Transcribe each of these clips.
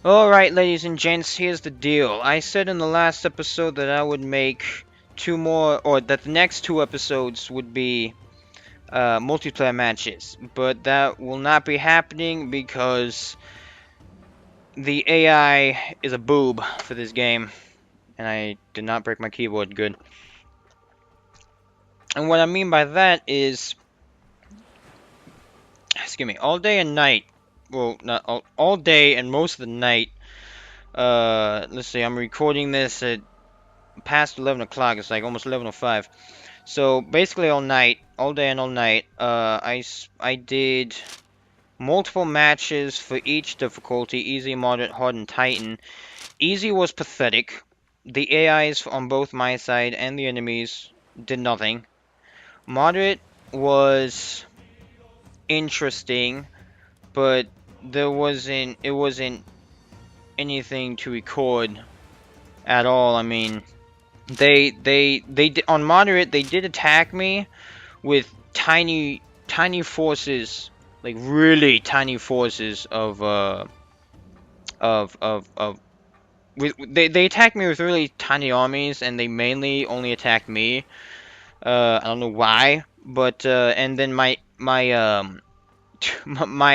Alright, ladies and gents, here's the deal. I said in the last episode that I would make two more, or that the next two episodes would be multiplayer matches, but that will not be happening because the AI is a boob for this game, and I did not break my keyboard good. And what I mean by that is, excuse me, all day and night, well, not all day and most of the night, let's see, I'm recording this at past 11 o'clock, it's like almost 11:05. So basically all night, all day and all night, I did multiple matches for each difficulty, easy, moderate, hard, and titan. Easy was pathetic. The AIs on both my side and the enemies did nothing. Moderate was interesting, but it wasn't anything to record at all. I mean, they did, on moderate they did attack me with tiny forces, like really tiny forces of they attacked me with really tiny armies, and they mainly only attacked me. I don't know why, but and then my my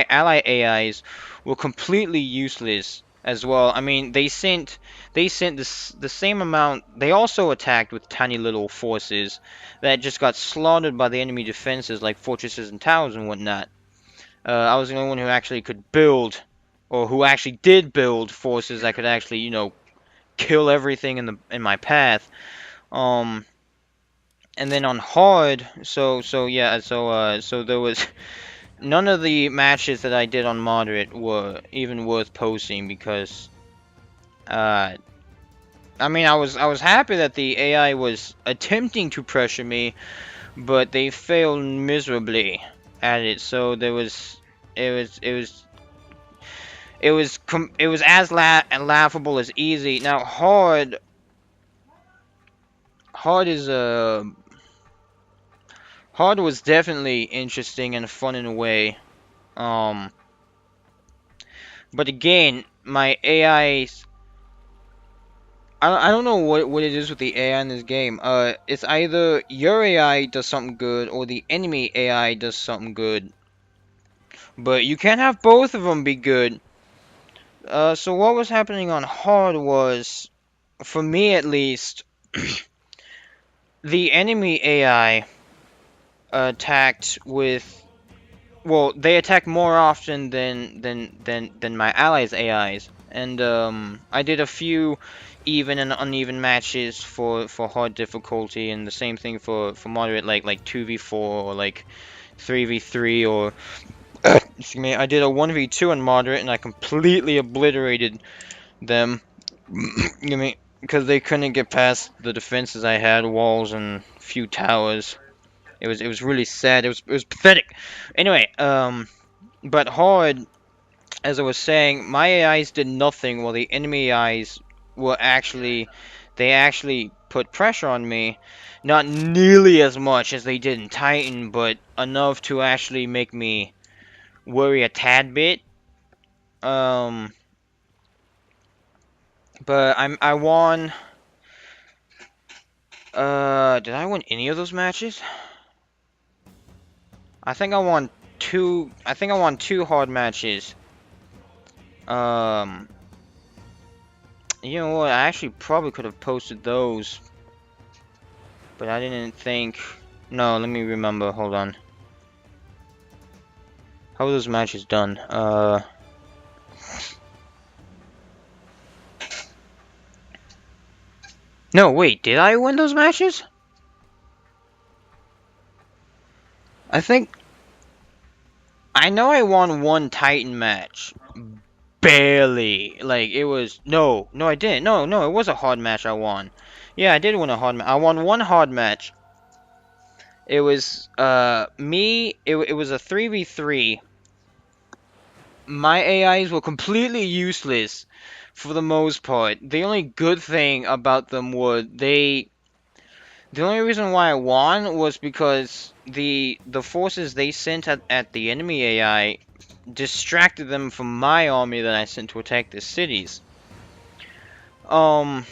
ally AIs were completely useless as well. I mean, they sent the same amount. They also attacked with tiny little forces that just got slaughtered by the enemy defenses, like fortresses and towers and whatnot. I was the only one who actually could build, or who actually did build forces that could actually, kill everything in my path. Um, and then on hard, so there was none of the matches that I did on moderate were even worth posting because, uh, I mean, I was happy that the AI was attempting to pressure me, but they failed miserably at it. So it was, it was, it was as laughable as easy. Now hard is hard was definitely interesting and fun in a way. Um, but again, my AI, I don't know what it is with the AI in this game. It's either your AI does something good or the enemy AI does something good. But you can't have both of them be good. So what was happening on hard was, for me at least, the enemy AI attacked with, well, they attack more often than my allies' AIs, and I did a few even and uneven matches for hard difficulty, and the same thing for moderate, like 2v4 or like 3v3 or excuse me. I did a 1v2 in moderate, and I completely obliterated them. You mean because they couldn't get past the defenses I had, walls and few towers. It was really sad. It was pathetic. Anyway, but hard, as I was saying, my AIs did nothing while the enemy AIs were actually, they actually put pressure on me. Not nearly as much as they did in Titan, but enough to actually make me worry a tad bit. Um, but I won. Did I win any of those matches? I think I won two. I think I won two hard matches. Um, you know what? I actually probably could have posted those, but I didn't think. No, let me remember. Hold on. How were those matches done? No, wait. Did I win those matches? I think. I know I won one Titan match. Barely. Like, it was. No, no, I didn't. No, no, it was a hard match I won. Yeah, I did win a hard match. I won one hard match. It was, me. It was a 3v3. My AIs were completely useless for the most part. The only good thing about them were the only reason why I won was because the forces they sent at the enemy AI distracted them from my army that I sent to attack the cities. And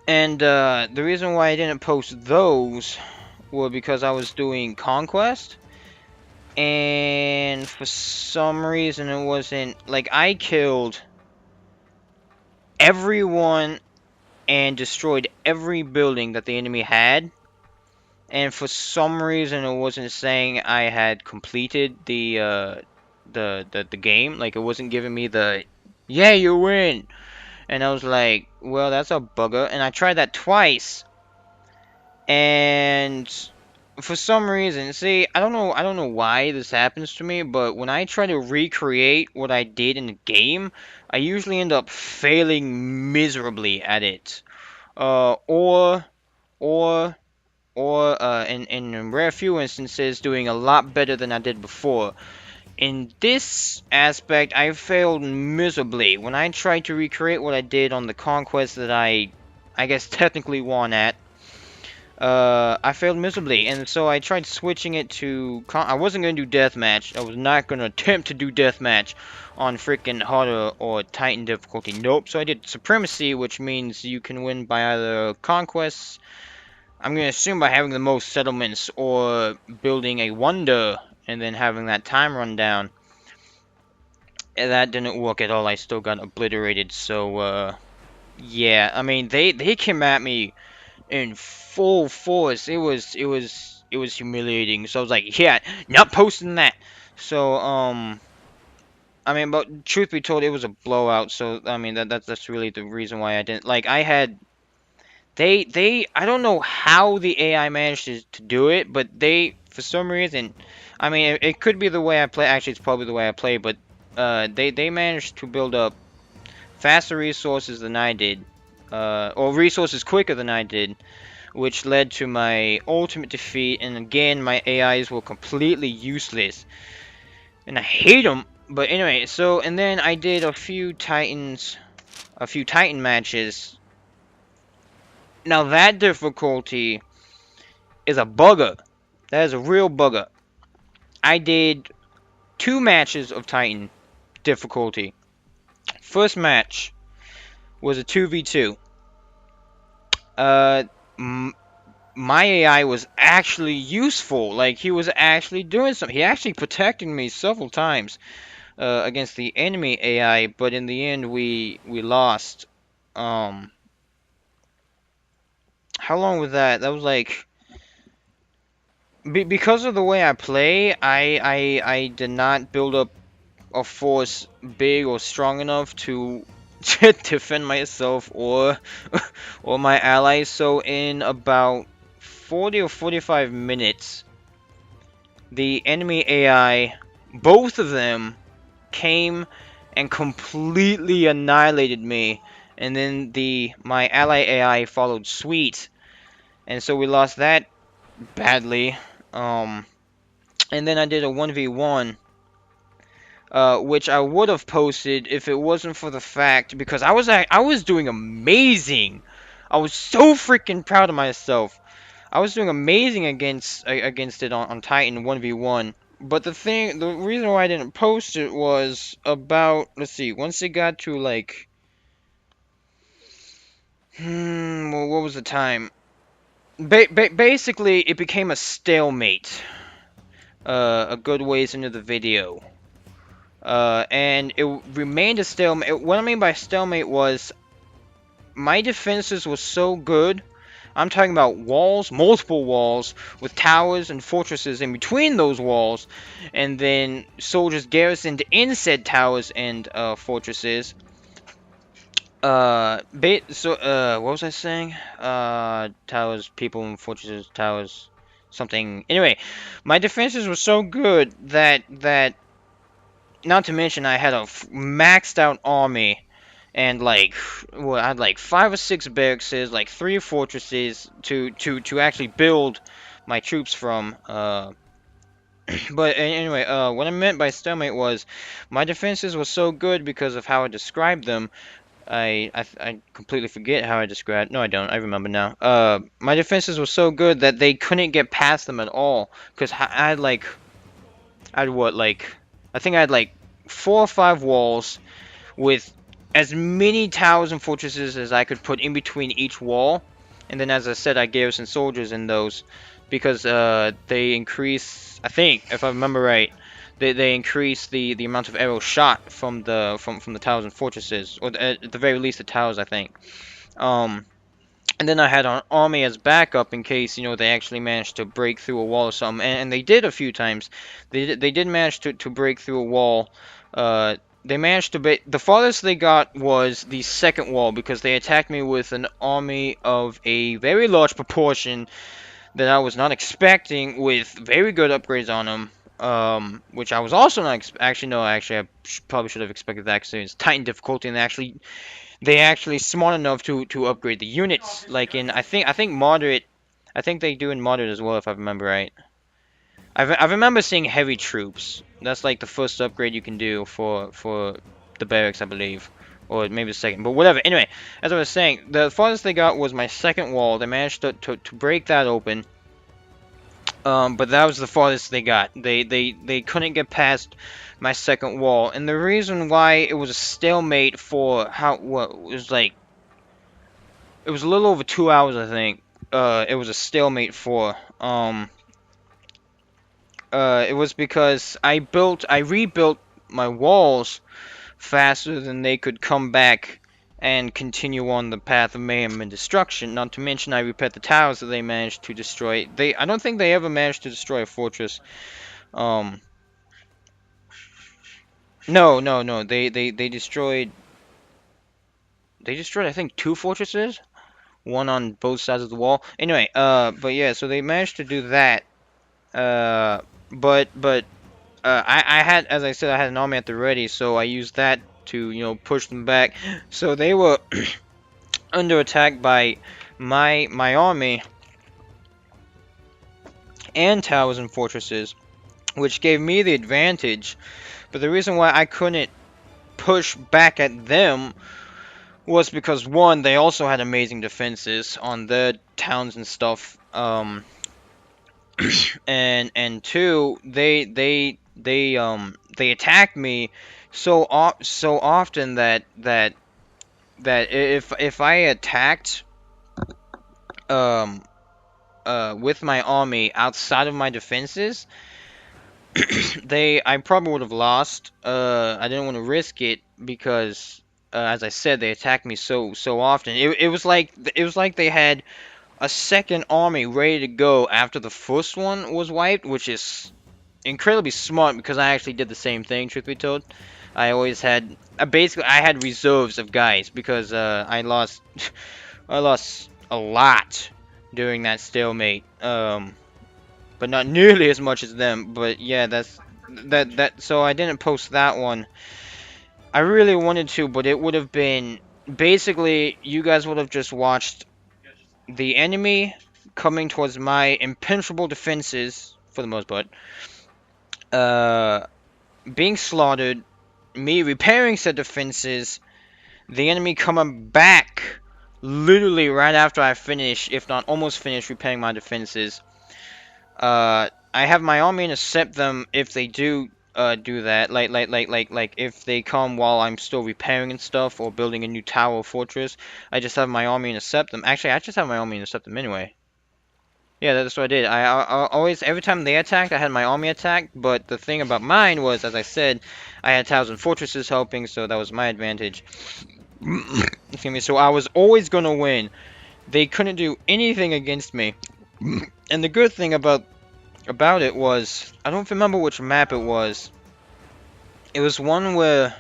the reason why I didn't post those were because I was doing Conquest, and for some reason it wasn't, like, I killed everyone and destroyed every building that the enemy had, and for some reason it wasn't saying I had completed the game. Like, it wasn't giving me the, yeah, you win. And I was like, well, that's a bugger. And I tried that twice, and for some reason, see, I don't know why this happens to me, but when I try to recreate what I did in the game, I usually end up failing miserably at it. Or or in rare few instances, doing a lot better than I did before. In this aspect, I failed miserably. When I tried to recreate what I did on the conquest that I guess technically won at, I failed miserably, and so I tried switching it to I wasn't going to do deathmatch. I was not going to attempt to do deathmatch on freaking harder or Titan difficulty. Nope. So I did supremacy, which means you can win by either conquests, I'm going to assume by having the most settlements, or building a wonder and then having that time run down. And that didn't work at all. I still got obliterated. So yeah, I mean, they came at me in full force. It was humiliating. So I was like, yeah, not posting that. So I mean, but truth be told, it was a blowout. So I mean, that's really the reason why I didn't, like, I had, I don't know how the AI managed to do it, but they, for some reason, I mean, it could be the way I play. Actually, it's probably the way I play, but they managed to build up faster resources than I did, or resources quicker than I did, which led to my ultimate defeat. And again, my AIs were completely useless, and I hate them. But anyway, so, and then I did a few Titan matches. Now that difficulty is a bugger. That is a real bugger. I did 2 matches of Titan difficulty. First match was a 2v2. Uh, my AI was actually useful. Like, he was actually doing something. He actually protected me several times against the enemy AI, but in the end we lost. How long was that? That was like, because of the way I play, I did not build up a force big or strong enough to defend myself or my allies. So in about 40 or 45 minutes, the enemy AI, both of them, came and completely annihilated me, and then my ally AI followed suit, and so we lost that badly. And then I did a 1v1, which I would have posted if it wasn't for the fact, because I was doing amazing. I was so freaking proud of myself. I was doing amazing against it on Titan 1v1. But the reason why I didn't post it was about, let's see, once it got to like, well, what was the time? Basically, it became a stalemate. A good ways into the video. And it remained a stalemate. What I mean by stalemate was, my defenses were so good. I'm talking about walls, multiple walls, with towers and fortresses in between those walls, and then soldiers garrisoned in said towers and fortresses. What was I saying? Towers, people, and fortresses, towers, something. Anyway, my defenses were so good that not to mention I had a maxed out army, and like, well, I had like 5 or 6 barracks, like 3 fortresses to actually build my troops from. But anyway, what I meant by stalemate was, my defenses were so good because of how I described them. I completely forget how I described. No, I don't. I remember now. My defenses were so good that they couldn't get past them at all, because I I had what, like, I think I had like 4 or 5 walls with as many towers and fortresses as I could put in between each wall. And then, as I said, I garrisoned soldiers in those because they increase, I think, if I remember right, they increase the amount of arrows shot from the towers and fortresses, or at the very least the towers, I think. Um, and then I had an army as backup in case, they actually managed to break through a wall or something. And they did a few times. They did manage to break through a wall. They managed to the farthest they got was the second wall because they attacked me with an army of a very large proportion that I was not expecting, with very good upgrades on them. Which I was also not actually no, actually probably should have expected that because it's Titan difficulty, and they actually smart enough to upgrade the units. Like in I think moderate, I think they do in moderate as well if I remember right. I remember seeing heavy troops. That's like the first upgrade you can do for the barracks, I believe, or maybe the second. But whatever. Anyway, as I was saying, the farthest they got was my second wall. They managed to break that open. But that was the farthest they got. They couldn't get past my second wall, and the reason why it was a stalemate for what it was like, it was a little over 2 hours, I think. It was a stalemate for. It was because I rebuilt my walls faster than they could come back and continue on the path of mayhem and destruction. Not to mention, I repaired the towers that they managed to destroy. I don't think they ever managed to destroy a fortress. Um, no, no, no. They destroyed. They destroyed, I think, 2 fortresses, one on both sides of the wall. Anyway, but yeah, so they managed to do that. Uh, but I had, as I said, I had an army at the ready, so I used that to, push them back. So they were under attack by my army and towers and fortresses, which gave me the advantage. But the reason why I couldn't push back at them was because, one, they also had amazing defenses on their towns and stuff. And two, they attacked me so often that if I attacked um with my army outside of my defenses, I probably would have lost. I didn't want to risk it because, as I said, they attacked me so often. It was like they had a second army ready to go after the first one was wiped, which is incredibly smart because I actually did the same thing, truth be told. I always had basically I had reserves of guys because I lost I lost a lot during that stalemate. But not nearly as much as them. But yeah, that. So I didn't post that one. I really wanted to, but it would have been basically you guys would have just watched the enemy coming towards my impenetrable defenses for the most part, uh, being slaughtered, me repairing said defenses, the enemy coming back literally right after I finish, if not almost finished repairing my defenses. I have my army intercept them if they do do that, like if they come while I'm still repairing and stuff or building a new tower or fortress. I just have my army intercept them. Actually, I just have my army intercept them anyway. Yeah, that's what I did. I always, every time they attacked, I had my army attack. But the thing about mine was, as I said, I had towers and fortresses helping, so that was my advantage. Excuse me. So I was always gonna win. They couldn't do anything against me. And the good thing about it was, I don't remember which map it was. It was one where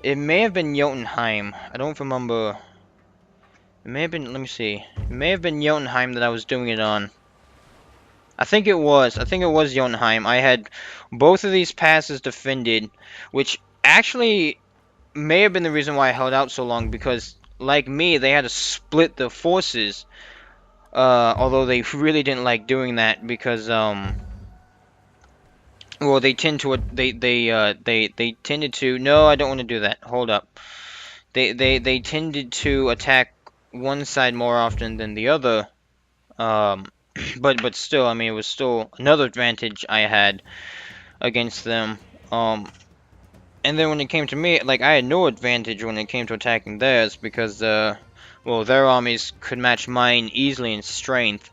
it may have been Jotunheim. I don't remember. It may have been, let me see. It may have been Jotunheim that I was doing it on. I think it was Jotunheim. I had both of these passes defended, which actually may have been the reason why I held out so long, because like me, they had to split the forces. Although they really didn't like doing that because well, they tended to. No, I don't want to do that. Hold up. They tended to attack one side more often than the other. But still, I mean, it was still another advantage I had. against them. And then when it came to me, like, I had no advantage when it came to attacking theirs because, well, their armies could match mine easily in strength.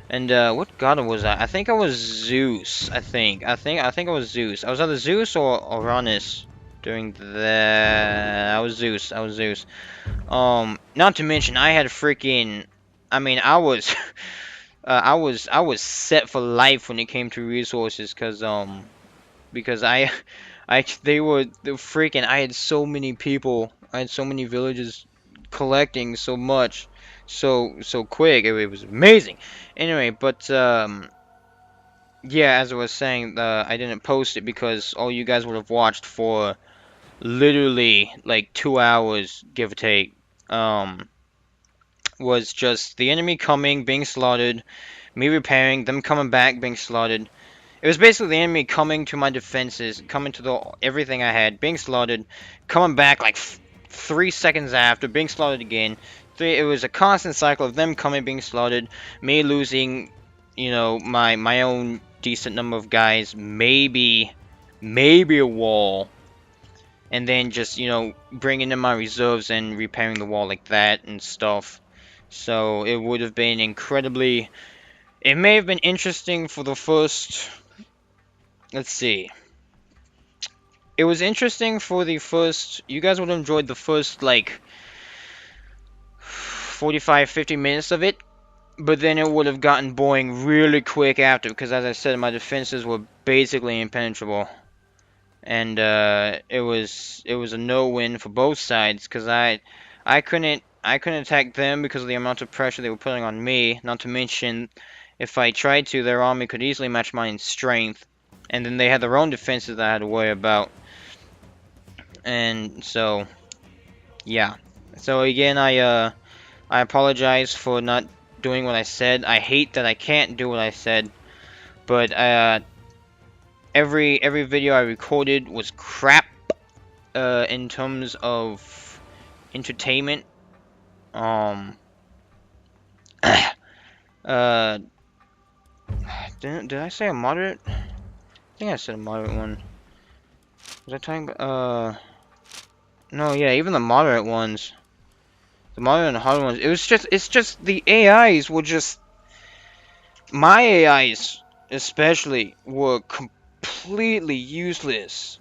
And, what god was I? I think I was Zeus, I think. I think I was Zeus. I was either Zeus or Uranus during the... I was Zeus. I was Zeus. Not to mention, I had freaking... I mean, I was... I was set for life when it came to resources, because they were freaking. I had so many people. I had so many villages collecting so much, so quick. It was amazing. Anyway, but yeah, as I was saying, I didn't post it because all you guys would have watched for literally like 2 hours, give or take. Was just the enemy coming, being slaughtered, me repairing, them coming back, being slaughtered. It was basically the enemy coming to my defenses, coming to the everything I had, being slaughtered, coming back like 3 seconds after, being slaughtered again. It was a constant cycle of them coming, being slaughtered, me losing, you know, my own decent number of guys, maybe a wall, and then just, you know, bringing in my reserves and repairing the wall like that and stuff. So it would have been incredibly... It may have been interesting for the first... Let's see. It was interesting for the first... You guys would have enjoyed the first, like, 45-50 minutes of it. But then it would have gotten boring really quick after. Because as I said, my defenses were basically impenetrable. And it was a no-win for both sides. Because I couldn't attack them because of the amount of pressure they were putting on me. Not to mention, if I tried to, their army could easily match mine in strength. And then they had their own defenses that I had to worry about. And so, yeah. So again, I apologize for not doing what I said. I hate that I can't do what I said. But every video I recorded was crap in terms of entertainment. Did I say a moderate? I think I said a moderate one. Was I talking about, no, yeah, even the moderate ones. The moderate and hard ones. It's just the AIs were just... My AIs, especially, were completely useless.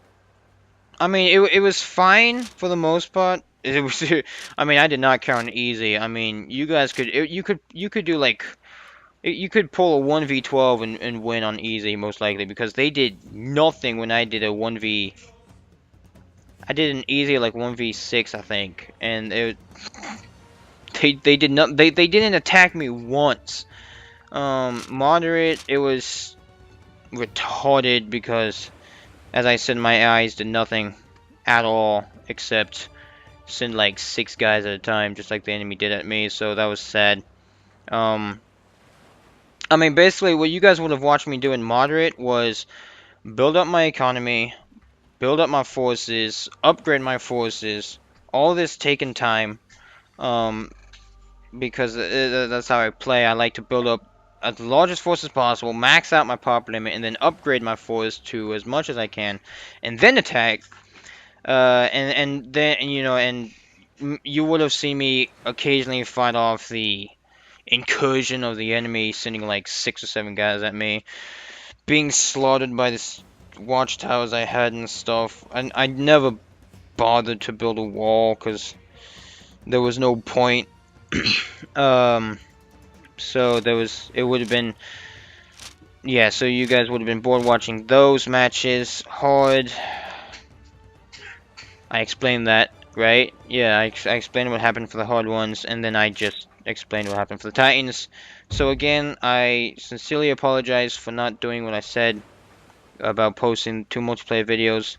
I mean, it was fine for the most part. It was... I mean, I did not count easy. I mean, you guys could... you could do, like... You could pull a 1v12 and win on easy, most likely, because they did nothing when I did a 1v... I did an easy, like, 1v6, I think, and they did not... They didn't attack me once. Moderate, it was retarded because, as I said, my eyes did nothing at all except send, like, 6 guys at a time, just like the enemy did at me, so that was sad. I mean, basically, what you guys would have watched me do in moderate was build up my economy, build up my forces, upgrade my forces, all this taking time, because that's how I play. I like to build up as the largest force as possible, max out my pop limit, and then upgrade my force to as much as I can, and then attack, and then, you know, and you would have seen me occasionally fight off the incursion of the enemy, sending like 6 or 7 guys at me, being slaughtered by this watchtowers I had and stuff. And I never bothered to build a wall because there was no point. So it would have been, yeah, so you guys would have been bored watching those matches. Hard, I explained that, right? Yeah, I explained what happened for the hard ones, and then I just explained what happened for the Titans. So again, I sincerely apologize for not doing what I said about posting 2 multiplayer videos.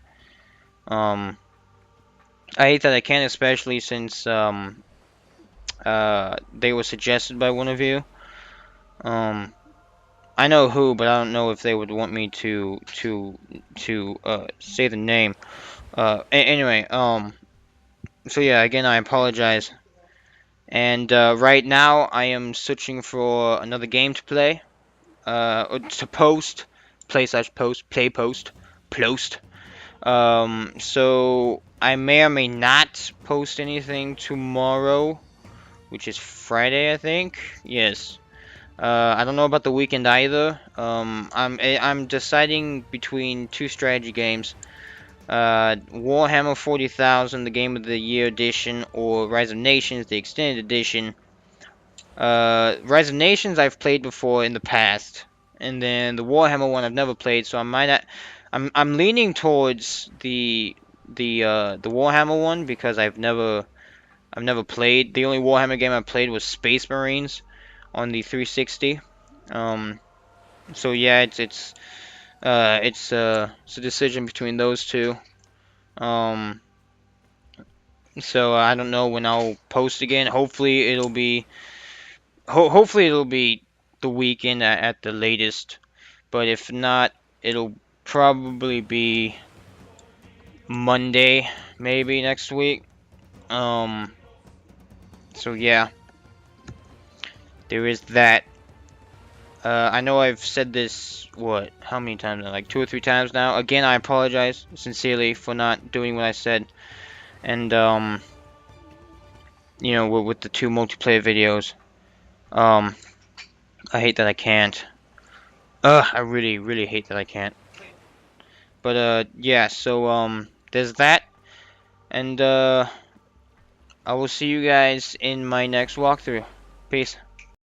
I hate that I can't, especially since they were suggested by one of you. I know who, but I don't know if they would want me to say the name. Anyway, so yeah, again, I apologize. And right now, I am searching for another game to play, or to post, play/post, play post. post. So I may or may not post anything tomorrow, which is Friday, I think. Yes. I don't know about the weekend either. I'm deciding between two strategy games. Warhammer 40,000, the Game of the Year edition, or Rise of Nations, the extended edition. Rise of Nations I've played before in the past, and then the Warhammer one I've never played, so I might not. I'm leaning towards the Warhammer one because I've never played. The only Warhammer game I played was Space Marines on the 360. So yeah, it's a decision between those two. Um, so I don't know when I'll post again. Hopefully it'll be the weekend at the latest. But if not, it'll probably be Monday, maybe next week. Um, so yeah, there is that. I know I've said this, how many times now? Like 2 or 3 times now. Again, I apologize sincerely for not doing what I said. And, you know, with the 2 multiplayer videos. Um, I hate that I can't. I really, really hate that I can't. But, yeah, so, there's that. And, I will see you guys in my next walkthrough. Peace.